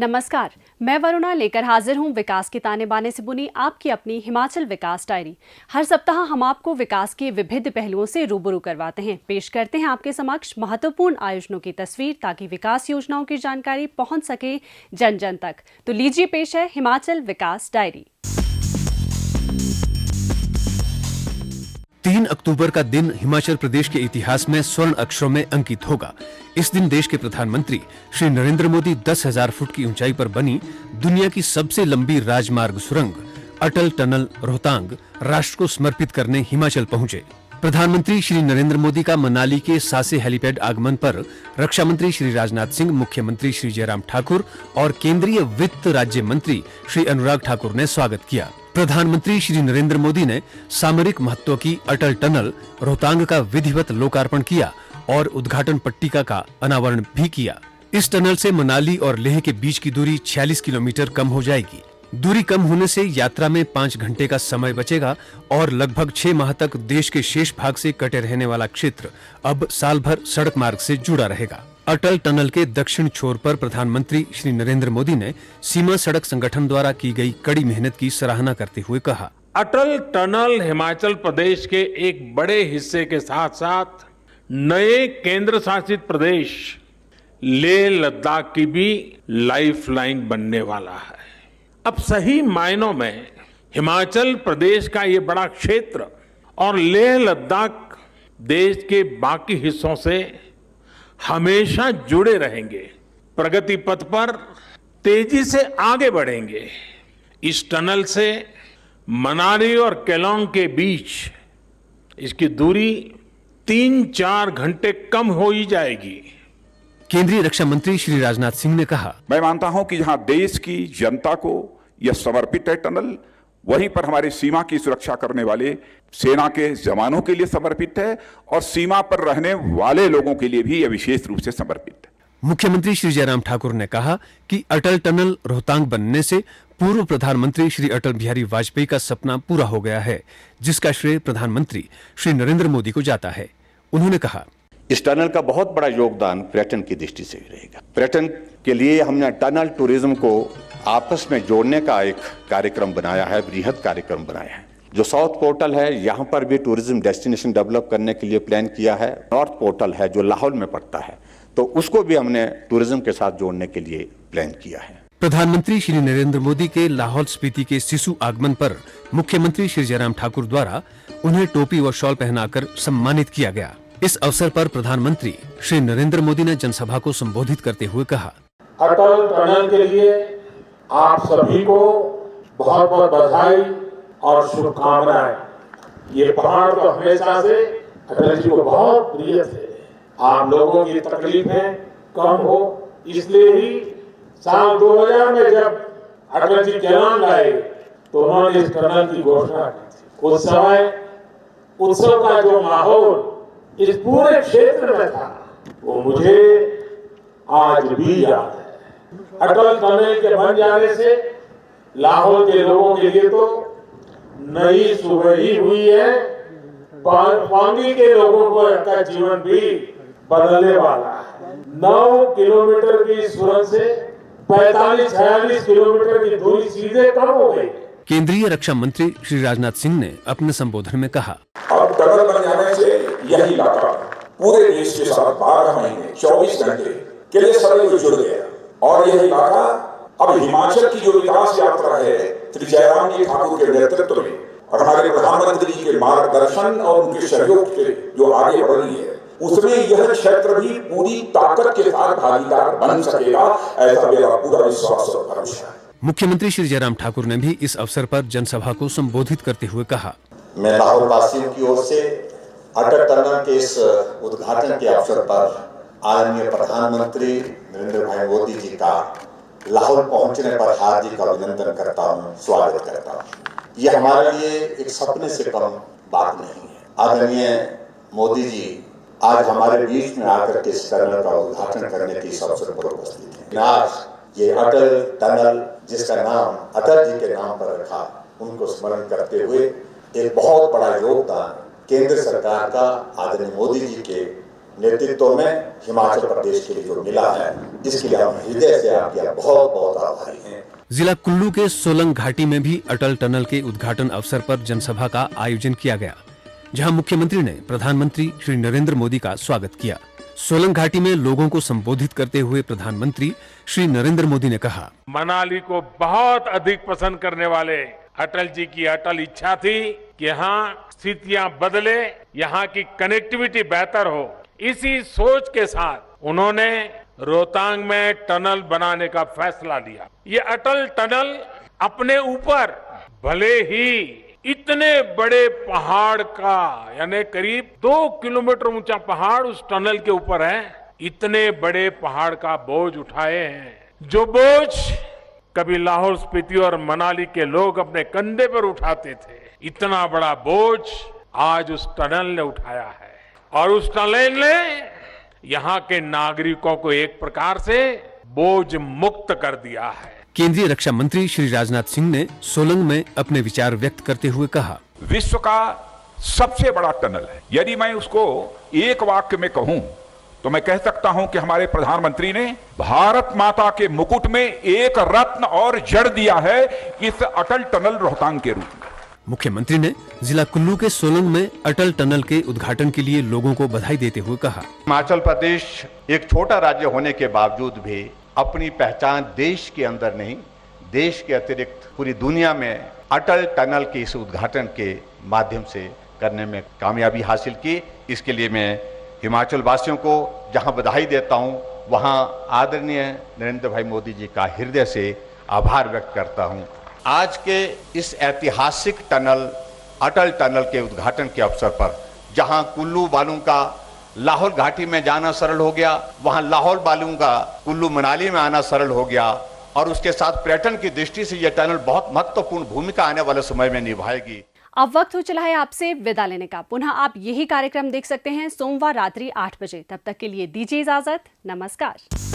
नमस्कार, मैं वरुणा लेकर हाजिर हूं विकास के ताने बाने से बुनी आपकी अपनी हिमाचल विकास डायरी। हर सप्ताह हम आपको विकास के विभिन्न पहलुओं से रूबरू करवाते हैं। पेश करते हैं आपके समक्ष महत्वपूर्ण आयोजनों की तस्वीर ताकि विकास योजनाओं की जानकारी पहुंच सके जन जन तक। तो लीजिए पेश है हिमाचल विकास डायरी। 3 अक्टूबर का दिन हिमाचल प्रदेश के इतिहास में स्वर्ण अक्षरों में अंकित होगा। इस दिन देश के प्रधानमंत्री श्री नरेंद्र मोदी 10,000 फुट की ऊंचाई पर बनी दुनिया की सबसे लंबी राजमार्ग सुरंग अटल टनल रोहतांग राष्ट्र को समर्पित करने हिमाचल पहुंचे। प्रधानमंत्री श्री नरेंद्र मोदी का मनाली के सासे हेलीपैड आगमन पर रक्षा मंत्री श्री राजनाथ सिंह, मुख्यमंत्री श्री जयराम ठाकुर और केंद्रीय वित्त राज्य मंत्री श्री अनुराग ठाकुर ने स्वागत किया। प्रधानमंत्री श्री नरेंद्र मोदी ने सामरिक महत्व की अटल टनल रोहतांग का विधिवत लोकार्पण किया और उद्घाटन पट्टिका का अनावरण भी किया। इस टनल से मनाली और लेह के बीच की दूरी 46 किलोमीटर कम हो जाएगी। दूरी कम होने से यात्रा में 5 घंटे का समय बचेगा और लगभग 6 माह तक देश के शेष भाग से कटे रहने वाला क्षेत्र अब साल भर सड़क मार्ग से जुड़ा रहेगा। अटल टनल के दक्षिण छोर पर प्रधानमंत्री श्री नरेंद्र मोदी ने सीमा सड़क संगठन द्वारा की गई कड़ी मेहनत की सराहना करते हुए कहा, अटल टनल हिमाचल प्रदेश के एक बड़े हिस्से के साथ साथ नए केंद्र शासित प्रदेश लेह लद्दाख की भी लाइफलाइन बनने वाला है। अब सही मायनों में हिमाचल प्रदेश का ये बड़ा क्षेत्र और लेह लद्दाख देश के बाकी हिस्सों से हमेशा जुड़े रहेंगे, प्रगति पथ पर तेजी से आगे बढ़ेंगे। इस टनल से मनाली और केलोंग के बीच इसकी दूरी 3-4 घंटे कम हो ही जाएगी। केंद्रीय रक्षा मंत्री श्री राजनाथ सिंह ने कहा, मैं मानता हूं कि जहां देश की जनता को यह समर्पित है टनल, वहीं पर हमारी सीमा की सुरक्षा करने वाले सेना के जवानों के लिए समर्पित है और सीमा पर रहने वाले लोगों के लिए भी यह विशेष रूप से समर्पित है। मुख्यमंत्री श्री जयराम ठाकुर ने कहा कि अटल टनल रोहतांग बनने से पूर्व प्रधानमंत्री श्री अटल बिहारी वाजपेयी का सपना पूरा हो गया है, जिसका श्रेय प्रधानमंत्री श्री नरेंद्र मोदी को जाता है। उन्होंने कहा, इस टनल का बहुत बड़ा योगदान पर्यटन की दृष्टि से रहेगा। पर्यटन के लिए हमने टनल टूरिज्म को आपस में जोड़ने का एक कार्यक्रम बनाया है, बृहद कार्यक्रम बनाया है। जो साउथ पोर्टल है, यहाँ पर भी टूरिज्म डेस्टिनेशन डेवलप करने के लिए प्लान किया है। नॉर्थ पोर्टल है जो लाहौल में पड़ता है, तो उसको भी हमने टूरिज्म के साथ जोड़ने के लिए प्लान किया है। प्रधानमंत्री श्री नरेंद्र मोदी के लाहौल स्पीति के शिशु आगमन पर मुख्यमंत्री श्री जयराम ठाकुर द्वारा उन्हें टोपी व शॉल पहनाकर सम्मानित किया गया। इस अवसर पर प्रधानमंत्री श्री नरेंद्र मोदी ने जनसभा को संबोधित करते हुए कहा, अटल टनल के लिए आप सभी को बहुत बहुत बधाई और शुभकामनाएं। ये पहाड़ तो हमेशा से अटल जी को बहुत प्रिय थे। आप लोगों की तकलीफें कम हो, इसलिए ही साल 2000 में जब अटल जी केलांग आए तो उन्होंने इस टनल की घोषणा की थी। उस समय उत्सव का जो माहौल इस पूरे क्षेत्र में था वो मुझे आज भी याद है। अटल टनल के बन जाने से लाहौल के लोगों के लिए तो नई सुबह ही हुई है। पांगी के लोगों का जीवन भी बदलने वाला है। 9 किलोमीटर की सुरंग से 45-46 किलोमीटर की दूरी सीधे कम हो गई। केंद्रीय रक्षा मंत्री श्री राजनाथ सिंह ने अपने संबोधन में कहा, अब टनल बन जाने से यही इलाका पूरे देश के साथ 12 महीने 24 घंटे के लिए सदैव जुड़ गया और यह इलाका अब हिमाचल की जो विकास यात्रा है श्री जयराम जी ठाकुर के नेतृत्व में और हमारे प्रधानमंत्री जी के मार्गदर्शन और उनके सहयोग से जो आगे बढ़ रही है, उसमें यह क्षेत्र भी पूरी ताकत के साथ भागीदार बन सकेगा, ऐसा मेरा पूरा विश्वास और भरोसा है। मुख्यमंत्री श्री जयराम ठाकुर ने भी इस अवसर पर जनसभा को संबोधित करते हुए कहा, मैं लाहौल वासियों की ओर से अटल टनल के इस उद्घाटन के अवसर पर आदरणीय प्रधानमंत्री नरेंद्र भाई मोदी जी का लाहौल पहुंचने पर हार्दिक अभिनंदन करता हूं, स्वागत करता हूं। यह हमारे लिए एक सपने से कम बात नहीं है। आदरणीय मोदी जी आज हमारे बीच में आकर के इस टनल का उद्घाटन करने के इस अवसर पर उपस्थित हैं। आज ये अटल टनल जिसका नाम अटल जी के नाम पर रखा, उनको स्मरण करते हुए एक बहुत बड़ा योगदान केंद्र सरकार का आदरणीय मोदी जी के नेतृत्व में हिमाचल प्रदेश के लिए जो मिला है, इसके लिए हम हृदय से आपके बहुत बहुत आभारी हैं। जिला कुल्लू के सोलंग घाटी में भी अटल टनल के उद्घाटन अवसर पर जनसभा का आयोजन किया गया, जहां मुख्यमंत्री ने प्रधानमंत्री श्री नरेंद्र मोदी का स्वागत किया। सोलंग घाटी में लोगों को संबोधित करते हुए प्रधानमंत्री श्री नरेंद्र मोदी ने कहा, मनाली को बहुत अधिक पसंद करने वाले अटल जी की अटल इच्छा थी कि यहाँ स्थितियां बदले, यहाँ की कनेक्टिविटी बेहतर हो। इसी सोच के साथ उन्होंने रोहतांग में टनल बनाने का फैसला लिया। ये अटल टनल अपने ऊपर भले ही इतने बड़े पहाड़ का, यानी करीब 2 किलोमीटर ऊंचा पहाड़ उस टनल के ऊपर है, इतने बड़े पहाड़ का बोझ उठाए हैं, जो बोझ कभी लाहौल स्पीति और मनाली के लोग अपने कंधे पर उठाते थे। इतना बड़ा बोझ आज उस टनल ने उठाया है, और उस टनल ने यहाँ के नागरिकों को एक प्रकार से बोझ मुक्त कर दिया है। केंद्रीय रक्षा मंत्री श्री राजनाथ सिंह ने सोलंग में अपने विचार व्यक्त करते हुए कहा, विश्व का सबसे बड़ा टनल है। यदि मैं उसको एक वाक्य में कहूं तो मैं कह सकता हूं कि हमारे प्रधानमंत्री ने भारत माता के मुकुट में एक रत्न और जड़ दिया है, इस अटल टनल रोहतांग के रूप में। मुख्यमंत्री ने जिला कुल्लू के सोलंग में अटल टनल के उद्घाटन के लिए लोगों को बधाई देते हुए कहा, हिमाचल प्रदेश एक छोटा राज्य होने के बावजूद भी अपनी पहचान देश के अंदर नहीं, देश के अतिरिक्त पूरी दुनिया में अटल टनल के इस उद्घाटन के माध्यम से करने में कामयाबी हासिल की। इसके लिए मैं हिमाचल वासियों को जहां बधाई देता हूं, वहां आदरणीय नरेंद्र भाई मोदी जी का हृदय से आभार व्यक्त करता हूं। आज के इस ऐतिहासिक टनल अटल टनल के उद्घाटन के अवसर पर जहां कुल्लू वालों का लाहौल घाटी में जाना सरल हो गया, वहां लाहौल वालों का कुल्लू मनाली में आना सरल हो गया, और उसके साथ पर्यटन की दृष्टि से यह टनल बहुत महत्वपूर्ण भूमिका आने वाले समय में निभाएगी। अब वक्त हो चला है आपसे विदा लेने का। पुनः आप यही कार्यक्रम देख सकते हैं सोमवार रात्रि 8 बजे। तब तक के लिए दीजिए इजाजत। नमस्कार।